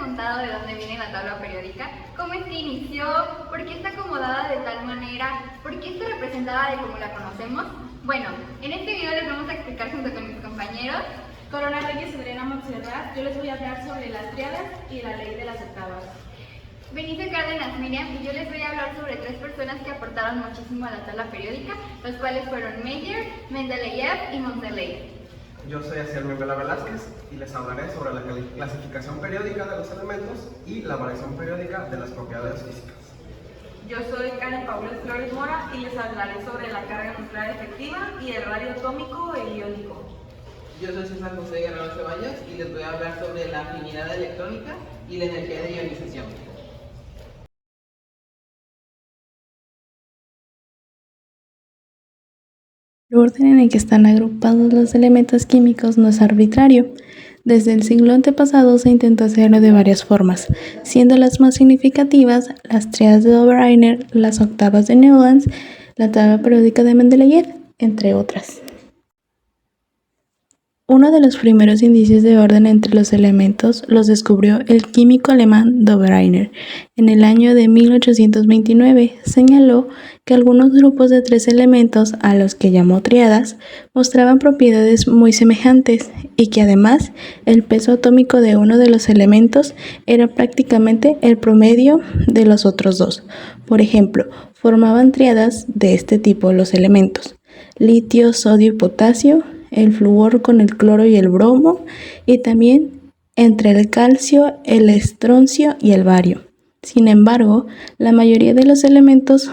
preguntado de dónde viene la tabla periódica? ¿Cómo es que inició? ¿Por qué está acomodada de tal manera? ¿Por qué está representada de como la conocemos? Bueno, en este video les vamos a explicar junto con mis compañeros Corona Reyes y Adriana Montserrat. Yo les voy a hablar sobre las tríadas y la ley de las octavas. Benicio Cárdenas Miriam y yo les voy a hablar sobre tres personas que aportaron muchísimo a la tabla periódica, los cuales fueron Meyer, Mendeleev y Mondeley. Yo soy Asier Vela Velázquez y les hablaré sobre la clasificación periódica de los elementos y la variación periódica de las propiedades físicas. Yo soy Karen Paula Flores Mora y les hablaré sobre la carga nuclear efectiva y el radio atómico e iónico. Yo soy César José Guerrero Ceballos y les voy a hablar sobre la afinidad electrónica y la energía de ionización. El orden en el que están agrupados los elementos químicos no es arbitrario. Desde el siglo antepasado se intentó hacerlo de varias formas, siendo las más significativas las tríadas de Dobereiner, las octavas de Newlands, la tabla periódica de Mendeleev, entre otras. Uno de los primeros indicios de orden entre los elementos los descubrió el químico alemán Dobereiner. En el año de 1829 señaló que algunos grupos de tres elementos, a los que llamó tríadas, mostraban propiedades muy semejantes y que además el peso atómico de uno de los elementos era prácticamente el promedio de los otros dos. Por ejemplo, formaban tríadas de este tipo los elementos: litio, sodio y potasio, el flúor con el cloro y el bromo, y también entre el calcio, el estroncio y el bario. Sin embargo, la mayoría de los elementos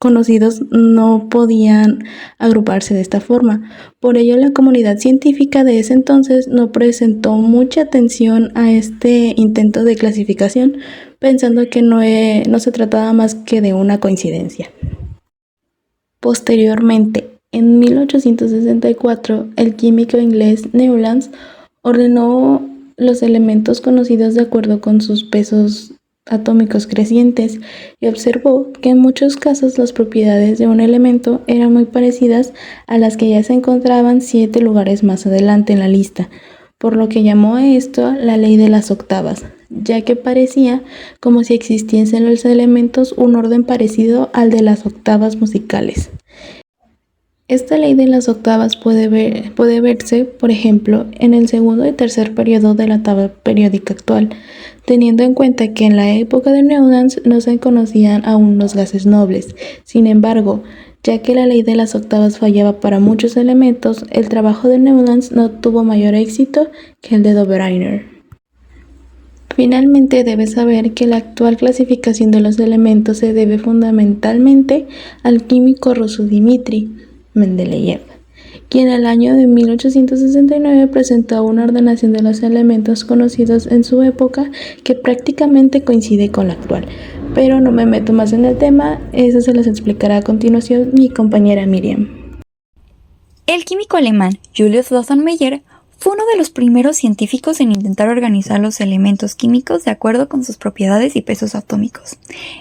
conocidos no podían agruparse de esta forma. Por ello, la comunidad científica de ese entonces no prestó mucha atención a este intento de clasificación, pensando que no se trataba más que de una coincidencia. Posteriormente, en 1864, el químico inglés Newlands ordenó los elementos conocidos de acuerdo con sus pesos atómicos crecientes y observó que en muchos casos las propiedades de un elemento eran muy parecidas a las que ya se encontraban 7 lugares más adelante en la lista, por lo que llamó a esto la ley de las octavas, ya que parecía como si existiesen en los elementos un orden parecido al de las octavas musicales. Esta ley de las octavas puede verse, por ejemplo, en el segundo y tercer periodo de la tabla periódica actual, teniendo en cuenta que en la época de Newlands no se conocían aún los gases nobles. Sin embargo, ya que la ley de las octavas fallaba para muchos elementos, el trabajo de Newlands no tuvo mayor éxito que el de Dobereiner. Finalmente, debes saber que la actual clasificación de los elementos se debe fundamentalmente al químico ruso Dmitri Mendeleev, quien al año de 1869 presentó una ordenación de los elementos conocidos en su época que prácticamente coincide con la actual. Pero no me meto más en el tema, eso se les explicará a continuación mi compañera Miriam. El químico alemán Julius Lothar Meyer fue uno de los primeros científicos en intentar organizar los elementos químicos de acuerdo con sus propiedades y pesos atómicos.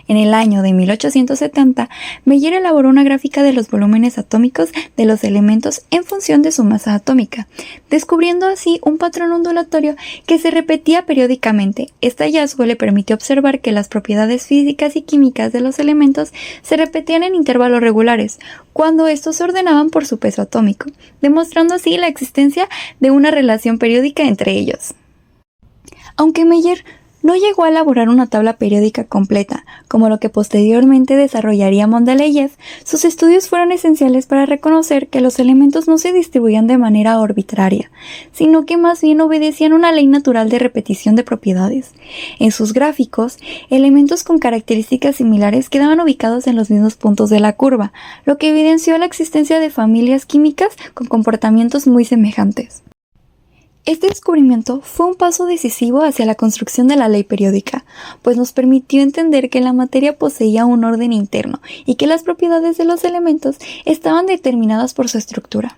En el año de 1870, Meyer elaboró una gráfica de los volúmenes atómicos de los elementos en función de su masa atómica, descubriendo así un patrón ondulatorio que se repetía periódicamente. Este hallazgo le permitió observar que las propiedades físicas y químicas de los elementos se repetían en intervalos regulares, cuando estos se ordenaban por su peso atómico, demostrando así la existencia de una relación periódica entre ellos. Aunque Meyer no llegó a elaborar una tabla periódica completa, como lo que posteriormente desarrollaría Mendeleev, sus estudios fueron esenciales para reconocer que los elementos no se distribuían de manera arbitraria, sino que más bien obedecían una ley natural de repetición de propiedades. En sus gráficos, elementos con características similares quedaban ubicados en los mismos puntos de la curva, lo que evidenció la existencia de familias químicas con comportamientos muy semejantes. Este descubrimiento fue un paso decisivo hacia la construcción de la ley periódica, pues nos permitió entender que la materia poseía un orden interno y que las propiedades de los elementos estaban determinadas por su estructura.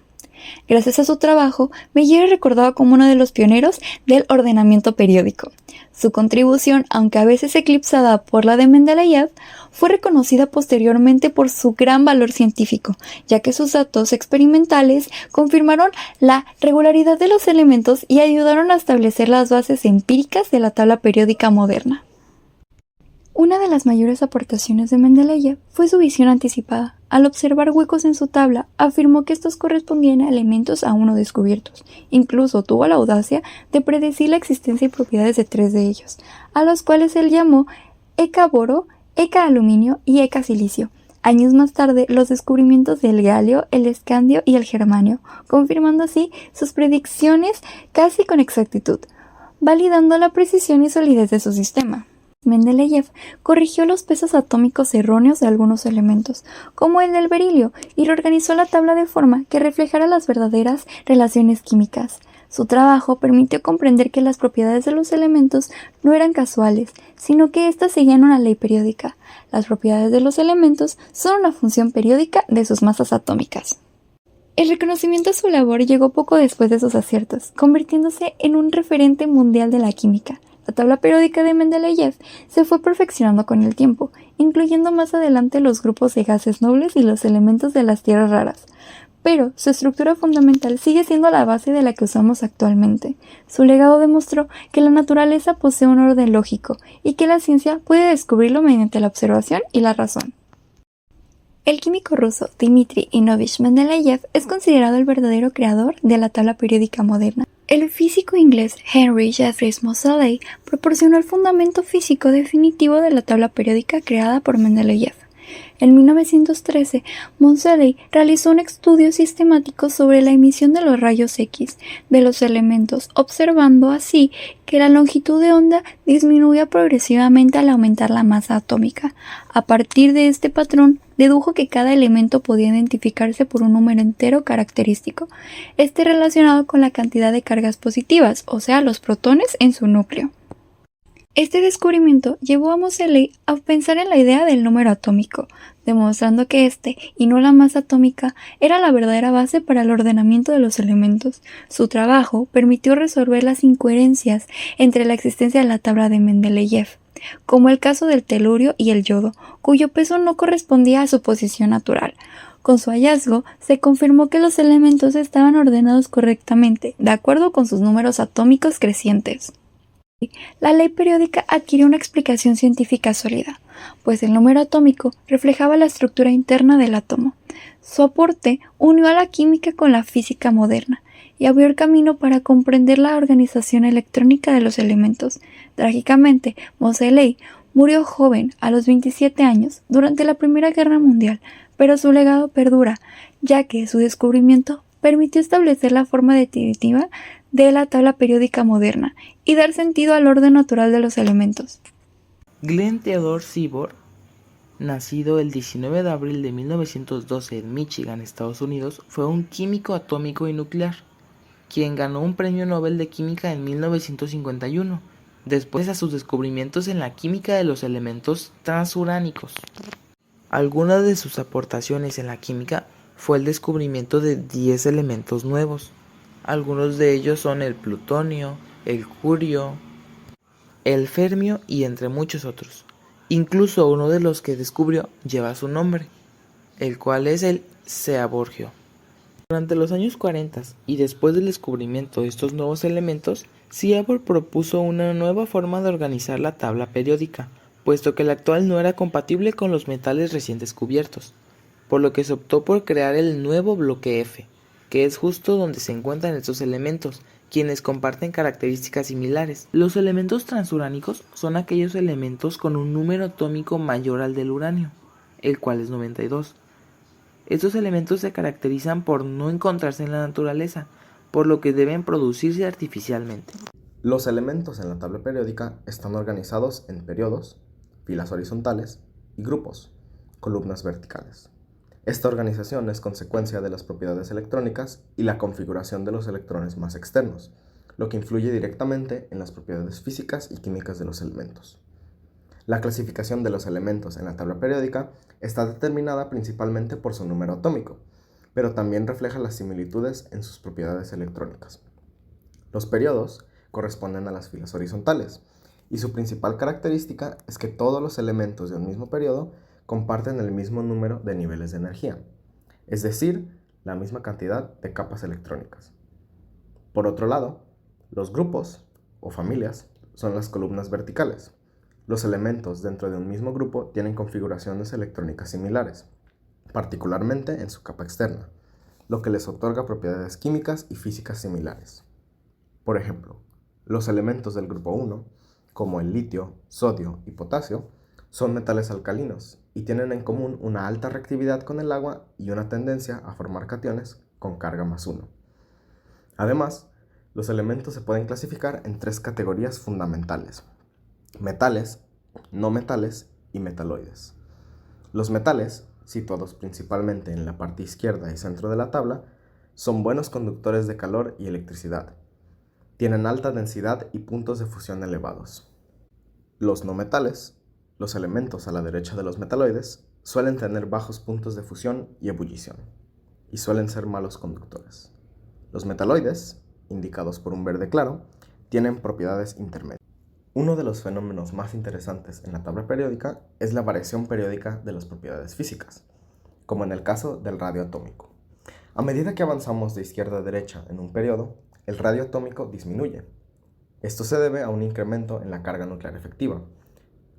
Gracias a su trabajo, Meyer es recordado como uno de los pioneros del ordenamiento periódico. Su contribución, aunque a veces eclipsada por la de Mendeleev, fue reconocida posteriormente por su gran valor científico, ya que sus datos experimentales confirmaron la regularidad de los elementos y ayudaron a establecer las bases empíricas de la tabla periódica moderna. Una de las mayores aportaciones de Mendeleev fue su visión anticipada. Al observar huecos en su tabla, afirmó que estos correspondían a elementos aún no descubiertos. Incluso tuvo la audacia de predecir la existencia y propiedades de 3 de ellos, a los cuales él llamó Eka-boro, Eka-aluminio y Eka-silicio. Años más tarde, los descubrimientos del galio, el escandio y el germanio, confirmando así sus predicciones casi con exactitud, validando la precisión y solidez de su sistema. Mendeleev corrigió los pesos atómicos erróneos de algunos elementos, como el del berilio, y reorganizó la tabla de forma que reflejara las verdaderas relaciones químicas. Su trabajo permitió comprender que las propiedades de los elementos no eran casuales, sino que éstas seguían una ley periódica. Las propiedades de los elementos son una función periódica de sus masas atómicas. El reconocimiento a su labor llegó poco después de sus aciertos, convirtiéndose en un referente mundial de la química. La tabla periódica de Mendeleev se fue perfeccionando con el tiempo, incluyendo más adelante los grupos de gases nobles y los elementos de las tierras raras. Pero su estructura fundamental sigue siendo la base de la que usamos actualmente. Su legado demostró que la naturaleza posee un orden lógico y que la ciencia puede descubrirlo mediante la observación y la razón. El químico ruso Dmitri Ivanovich Mendeleev es considerado el verdadero creador de la tabla periódica moderna. El físico inglés Henry Jeffreys Moseley proporcionó el fundamento físico definitivo de la tabla periódica creada por Mendeleev. En 1913, Moseley realizó un estudio sistemático sobre la emisión de los rayos X de los elementos, observando así que la longitud de onda disminuía progresivamente al aumentar la masa atómica. A partir de este patrón, dedujo que cada elemento podía identificarse por un número entero característico, relacionado con la cantidad de cargas positivas, o sea, los protones en su núcleo. Este descubrimiento llevó a Moseley a pensar en la idea del número atómico, demostrando que y no la masa atómica, era la verdadera base para el ordenamiento de los elementos. Su trabajo permitió resolver las incoherencias entre la existencia de la tabla de Mendeleev, como el caso del telurio y el yodo, cuyo peso no correspondía a su posición natural. Con su hallazgo, se confirmó que los elementos estaban ordenados correctamente, de acuerdo con sus números atómicos crecientes. La ley periódica adquirió una explicación científica sólida, pues el número atómico reflejaba la estructura interna del átomo. Su aporte unió a la química con la física moderna y abrió el camino para comprender la organización electrónica de los elementos. Trágicamente, Moseley murió joven, a los 27 años, durante la Primera Guerra Mundial, pero su legado perdura, ya que su descubrimiento permitió establecer la forma definitiva de la tabla periódica moderna y dar sentido al orden natural de los elementos. Glenn Theodore Seaborg, nacido el 19 de abril de 1912 en Michigan, Estados Unidos, fue un químico atómico y nuclear, quien ganó un premio Nobel de Química en 1951, después de sus descubrimientos en la química de los elementos transuránicos. Algunas de sus aportaciones en la química fue el descubrimiento de 10 elementos nuevos. Algunos de ellos son el plutonio, el curio, el fermio y entre muchos otros. Incluso uno de los que descubrió lleva su nombre, el cual es el Seaborgio. Durante los años 40 y después del descubrimiento de estos nuevos elementos, Seaborg propuso una nueva forma de organizar la tabla periódica, puesto que la actual no era compatible con los metales recién descubiertos, por lo que se optó por crear el nuevo bloque F, que es justo donde se encuentran estos elementos, quienes comparten características similares. Los elementos transuránicos son aquellos elementos con un número atómico mayor al del uranio, el cual es 92. Estos elementos se caracterizan por no encontrarse en la naturaleza, por lo que deben producirse artificialmente. Los elementos en la tabla periódica están organizados en periodos, filas horizontales y grupos, columnas verticales. Esta organización es consecuencia de las propiedades electrónicas y la configuración de los electrones más externos, lo que influye directamente en las propiedades físicas y químicas de los elementos. La clasificación de los elementos en la tabla periódica está determinada principalmente por su número atómico, pero también refleja las similitudes en sus propiedades electrónicas. Los periodos corresponden a las filas horizontales, y su principal característica es que todos los elementos de un mismo periodo comparten el mismo número de niveles de energía, es decir, la misma cantidad de capas electrónicas. Por otro lado, los grupos o familias son las columnas verticales. Los elementos dentro de un mismo grupo tienen configuraciones electrónicas similares, particularmente en su capa externa, lo que les otorga propiedades químicas y físicas similares. Por ejemplo, los elementos del grupo 1, como el litio, sodio y potasio, son metales alcalinos y tienen en común una alta reactividad con el agua y una tendencia a formar cationes con carga +1. Además, los elementos se pueden clasificar en 3 categorías fundamentales: metales, no metales y metaloides. Los metales, situados principalmente en la parte izquierda y centro de la tabla, son buenos conductores de calor y electricidad. Tienen alta densidad y puntos de fusión elevados. Los no metales, los elementos a la derecha de los metaloides, suelen tener bajos puntos de fusión y ebullición, y suelen ser malos conductores. Los metaloides, indicados por un verde claro, tienen propiedades intermedias. Uno de los fenómenos más interesantes en la tabla periódica es la variación periódica de las propiedades físicas, como en el caso del radio atómico. A medida que avanzamos de izquierda a derecha en un periodo, el radio atómico disminuye. Esto se debe a un incremento en la carga nuclear efectiva.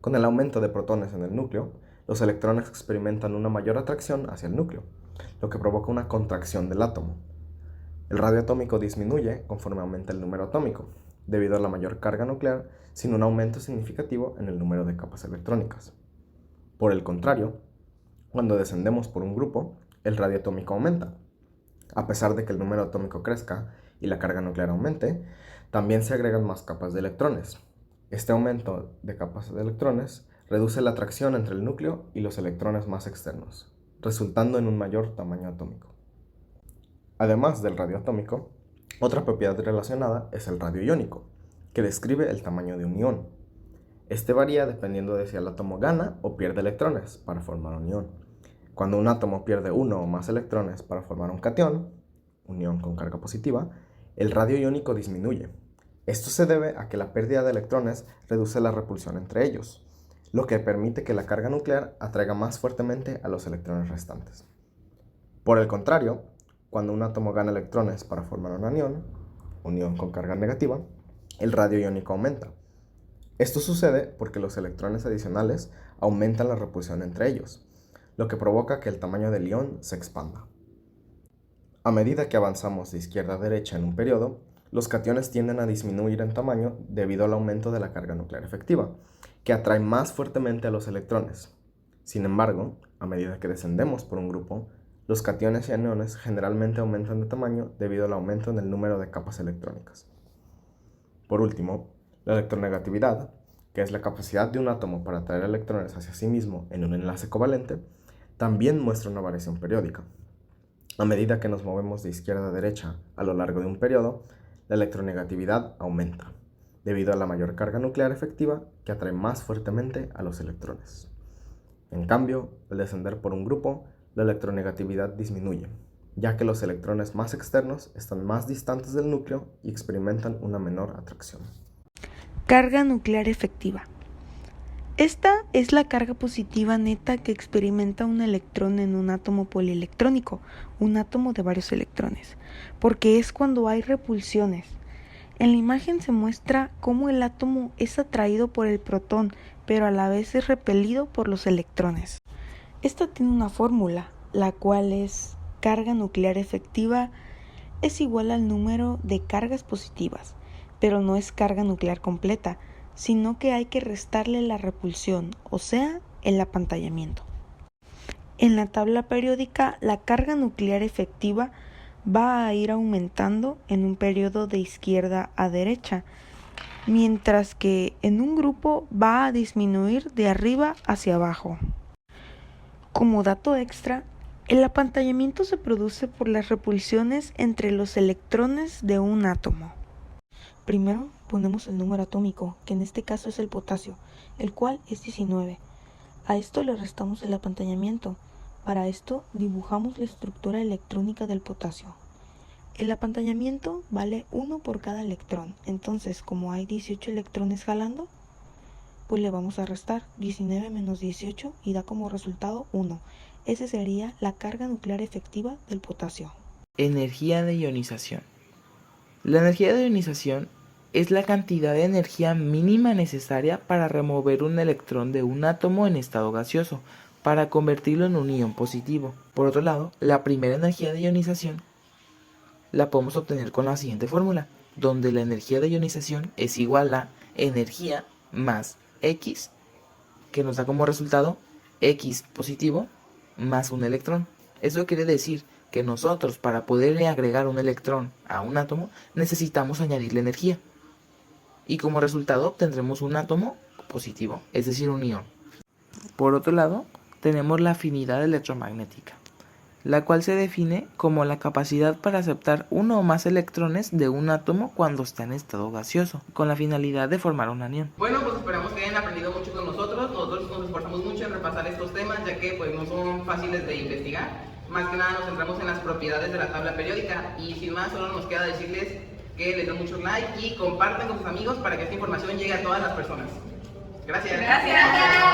Con el aumento de protones en el núcleo, los electrones experimentan una mayor atracción hacia el núcleo, lo que provoca una contracción del átomo. El radio atómico disminuye conforme aumenta el número atómico, debido a la mayor carga nuclear, sin un aumento significativo en el número de capas electrónicas. Por el contrario, cuando descendemos por un grupo, el radio atómico aumenta. A pesar de que el número atómico crezca y la carga nuclear aumente, también se agregan más capas de electrones. Este aumento de capas de electrones reduce la atracción entre el núcleo y los electrones más externos, resultando en un mayor tamaño atómico. Además del radio atómico, otra propiedad relacionada es el radio iónico, que describe el tamaño de un ión. Este varía dependiendo de si el átomo gana o pierde electrones para formar un ión. Cuando un átomo pierde uno o más electrones para formar un catión, un ión con carga positiva, el radio iónico disminuye. Esto se debe a que la pérdida de electrones reduce la repulsión entre ellos, lo que permite que la carga nuclear atraiga más fuertemente a los electrones restantes. Por el contrario, cuando un átomo gana electrones para formar un ión con carga negativa, el radio iónico aumenta. Esto sucede porque los electrones adicionales aumentan la repulsión entre ellos, lo que provoca que el tamaño del ión se expanda. A medida que avanzamos de izquierda a derecha en un periodo, los cationes tienden a disminuir en tamaño debido al aumento de la carga nuclear efectiva, que atrae más fuertemente a los electrones. Sin embargo, a medida que descendemos por un grupo, los cationes y aniones generalmente aumentan de tamaño debido al aumento en el número de capas electrónicas. Por último, la electronegatividad, que es la capacidad de un átomo para atraer electrones hacia sí mismo en un enlace covalente, también muestra una variación periódica. A medida que nos movemos de izquierda a derecha a lo largo de un periodo, la electronegatividad aumenta, debido a la mayor carga nuclear efectiva que atrae más fuertemente a los electrones. En cambio, al descender por un grupo, la electronegatividad disminuye, ya que los electrones más externos están más distantes del núcleo y experimentan una menor atracción. Carga nuclear efectiva. Esta es la carga positiva neta que experimenta un electrón en un átomo polielectrónico, un átomo de varios electrones, porque es cuando hay repulsiones. En la imagen se muestra cómo el átomo es atraído por el protón, pero a la vez es repelido por los electrones. Esta tiene una fórmula, la cual es carga nuclear efectiva es igual al número de cargas positivas, pero no es carga nuclear completa, sino que hay que restarle la repulsión, o sea, el apantallamiento. En la tabla periódica, la carga nuclear efectiva va a ir aumentando en un periodo de izquierda a derecha, mientras que en un grupo va a disminuir de arriba hacia abajo. Como dato extra, el apantallamiento se produce por las repulsiones entre los electrones de un átomo. Primero ponemos el número atómico, que en este caso es el potasio, el cual es 19. A esto le restamos el apantallamiento, Para esto dibujamos la estructura electrónica del potasio. El apantallamiento vale 1 por cada electrón, entonces como hay 18 electrones jalando, pues le vamos a restar 19 menos 18 y da como resultado 1. Esa sería la carga nuclear efectiva del potasio. Energía de ionización. La energía de ionización es la cantidad de energía mínima necesaria para remover un electrón de un átomo en estado gaseoso, para convertirlo en un ion positivo. Por otro lado, la primera energía de ionización la podemos obtener con la siguiente fórmula, donde la energía de ionización es igual a energía más X, que nos da como resultado X positivo más un electrón. Eso quiere decir que nosotros, para poderle agregar un electrón a un átomo, necesitamos añadirle energía. Y como resultado obtendremos un átomo positivo, es decir, un ion. Por otro lado, tenemos la afinidad electromagnética, la cual se define como la capacidad para aceptar uno o más electrones de un átomo cuando está en estado gaseoso, con la finalidad de formar un anión. Bueno, pues esperamos que hayan aprendido mucho con nosotros. Nosotros nos esforzamos mucho en repasar estos temas, ya que pues no son fáciles de investigar. Más que nada nos centramos en las propiedades de la tabla periódica y sin más solo nos queda decirles que les den muchos like y compartan con sus amigos para que esta información llegue a todas las personas. Gracias. Gracias.